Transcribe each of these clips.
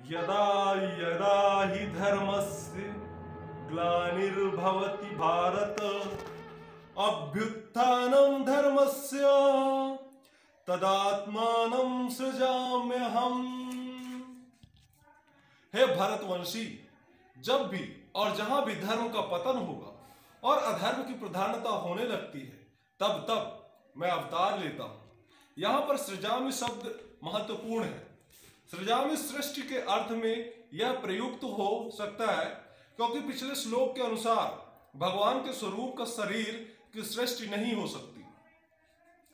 यदा यदा हि धर्मस्य ग्लानिर्भवति भारत अभ्युत्थानं धर्मस्य तदात्मानं सृजाम्यहम्। हे भरतवंशी, जब भी और जहां भी धर्म का पतन होगा और अधर्म की प्रधानता होने लगती है, तब तब मैं अवतार लेता हूं। यहां पर सृजामि शब्द महत्वपूर्ण है। सृजामि सृष्टि के अर्थ में यह प्रयुक्त हो सकता है, क्योंकि पिछले श्लोक के अनुसार भगवान के स्वरूप का शरीर की सृष्टि नहीं हो सकती।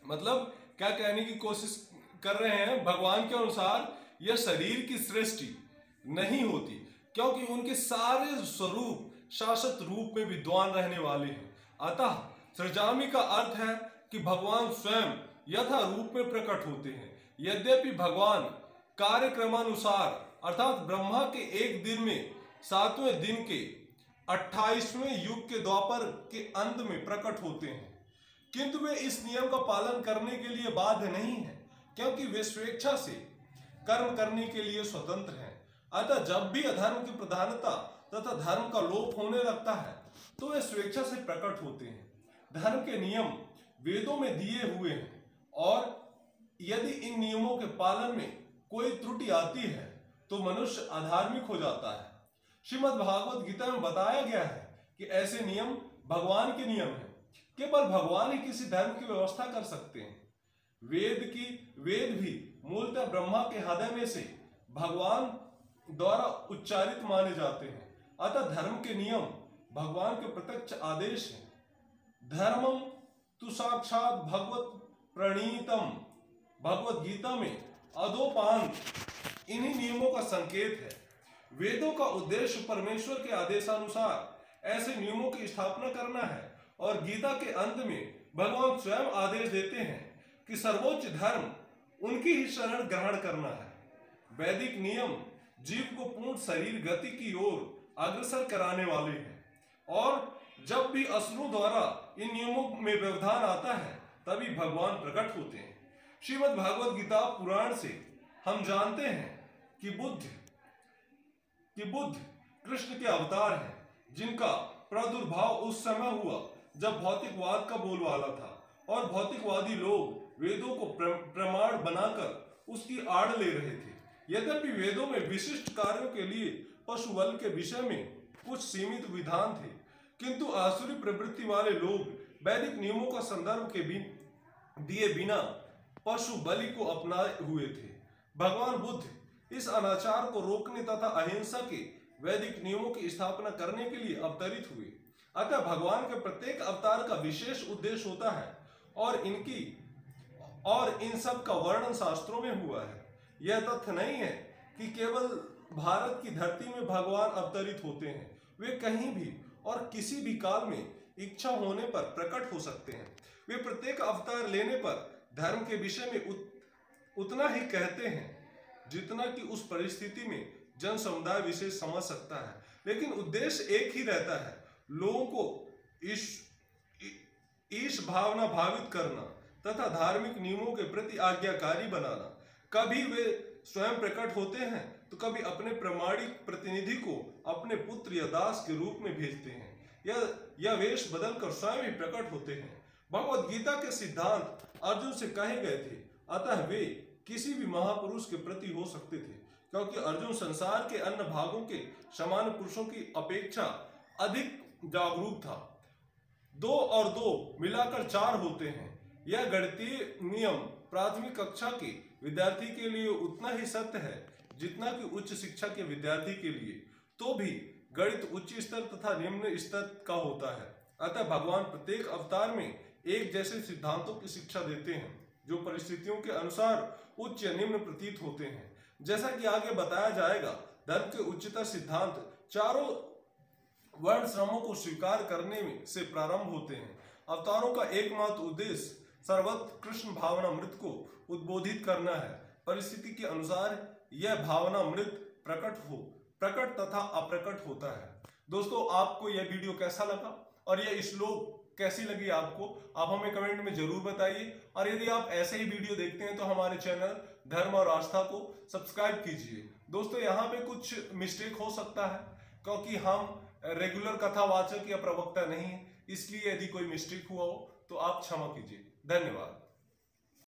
मतलब क्या कहने की कोशिश कर रहे हैं, भगवान के अनुसार यह शरीर की सृष्टि नहीं होती, क्योंकि उनके सारे स्वरूप शाश्वत रूप में विद्वान रहने वाले हैं। अतः सृजामि का अर्थ है कि भगवान स्वयं यथा रूप में प्रकट होते हैं। यद्यपि भगवान कार्यक्रमानुसार अर्थात ब्रह्मा के एक दिन में 7वें दिन के 28वें युग के द्वापर के अंत में प्रकट होते हैं, किंतु वे इस नियम का पालन करने के लिए बाध्य नहीं है, क्योंकि वे स्वेच्छा से कर्म करने के लिए स्वतंत्र हैं। अतः जब भी अधर्म की प्रधानता तथा धर्म का लोप होने लगता है, तो वे स्वेच्छा से प्रकट होते हैं। धर्म के नियम वेदों में दिए हुए हैं, और यदि इन नियमों के पालन में कोई त्रुटि आती है तो मनुष्य अधार्मिक हो जाता है। श्रीमद् भागवत गीता में बताया गया है कि ऐसे नियम भगवान के नियम हैं। केवल भगवान ही किसी धर्म की व्यवस्था कर सकते हैं। वेद भी मूलतः ब्रह्मा के हृदय में से भगवान द्वारा उच्चारित माने जाते हैं। अतः धर्म के नियम भगवान के प्रत्यक्ष आदेश हैं। धर्मम तु साक्षात भगवत प्रणीतम, भगवत गीता में अधोपान इन्हीं नियमों का संकेत है। वेदों का उद्देश्य परमेश्वर के आदेशानुसार ऐसे नियमों की स्थापना करना है, और गीता के अंत में भगवान स्वयं आदेश देते हैं कि सर्वोच्च धर्म उनकी ही शरण ग्रहण करना है। वैदिक नियम जीव को पूर्ण शरीर गति की ओर अग्रसर कराने वाले हैं, और जब भी असुरों द्वारा इन नियमों में व्यवधान आता है, तभी भगवान प्रकट होते हैं। श्रीमद् भागवत गीता पुराण से हम जानते हैं कि बुद्ध कृष्ण के अवतार हैं, जिनका प्रादुर्भाव उस समय हुआ जब भौतिकवाद का बोलबाला था, और भौतिकवादी लोग वेदों को प्रमाण बनाकर उसकी आड़ ले रहे थे। यद्यपि वेदों में विशिष्ट कार्यों के लिए पशु बल के विषय में कुछ सीमित विधान थे, किंतु आसुरी प्रवृत्ति वाले लोग वैदिक नियमों का संदर्भ के दिए बिना पशु बलि को अपनाए हुए थे। भगवान बुद्ध इस अनाचार को रोकने तथा अहिंसा के वैदिक नियमों की स्थापना करने के लिए अवतरित हुए। अतः भगवान के प्रत्येक अवतार का विशेष उद्देश्य होता है, और इन सब का वर्णन शास्त्रों में हुआ है। यह तथ्य नहीं है कि केवल भारत की धरती में भगवान अवतरित होते हैं। वे कहीं भी और किसी भी काल में इच्छा होने पर प्रकट हो सकते हैं। वे प्रत्येक अवतार लेने पर धर्म के विषय में उतना ही कहते हैं जितना कि उस परिस्थिति में जन समुदाय विशेष समझ सकता है, लेकिन उद्देश्य एक ही रहता है, लोगों को ईश भावना भावित करना तथा धार्मिक नियमों के प्रति आज्ञाकारी बनाना। कभी वे स्वयं प्रकट होते हैं, तो कभी अपने प्रामाणिक प्रतिनिधि को अपने पुत्र या दास के रूप में भेजते हैं, या वेश बदलकर स्वयं ही प्रकट होते हैं। भगवत गीता के सिद्धांत अर्जुन से कहे गए थे, अतः वे किसी भी महापुरुष के प्रति हो सकते थे, क्योंकि अर्जुन संसार के अन्य भागों के समान पुरुषों की अपेक्षा अधिक जागरूक था। 2 और 2 मिलाकर 4 होते हैं। यह गणितीय नियम प्राथमिक कक्षा के विद्यार्थी के लिए उतना ही सत्य है जितना कि उच्च शिक्षा के विद्यार्थी के लिए। तो भी गणित उच्च स्तर तथा निम्न स्तर का होता है। अतः भगवान प्रत्येक अवतार में एक जैसे सिद्धांतों की शिक्षा देते हैं, जो परिस्थितियों के अनुसार उच्च या निम्न प्रतीत होते हैं। जैसा कि आगे बताया जाएगा, धर्म के उच्चतर सिद्धांत चारों वर्ण श्रमों को स्वीकार करने में से प्रारंभ होते हैं। अवतारों का एकमात्र उद्देश्य सर्वोत्कृष्ट भावनामृत को उद्बोधित करना है। परिस्थिति के अनुसार यह भावनामृत प्रकट तथा अप्रकट होता है। दोस्तों, आपको यह वीडियो कैसा लगा और यह श्लोक कैसी लगी आपको, आप हमें कमेंट में जरूर बताइए। और यदि आप ऐसे ही वीडियो देखते हैं तो हमारे चैनल धर्म और आस्था को सब्सक्राइब कीजिए। दोस्तों यहाँ पे कुछ मिस्टेक हो सकता है, क्योंकि हम रेगुलर कथावाचक या प्रवक्ता नहीं है, इसलिए यदि कोई मिस्टेक हुआ हो तो आप क्षमा कीजिए। धन्यवाद।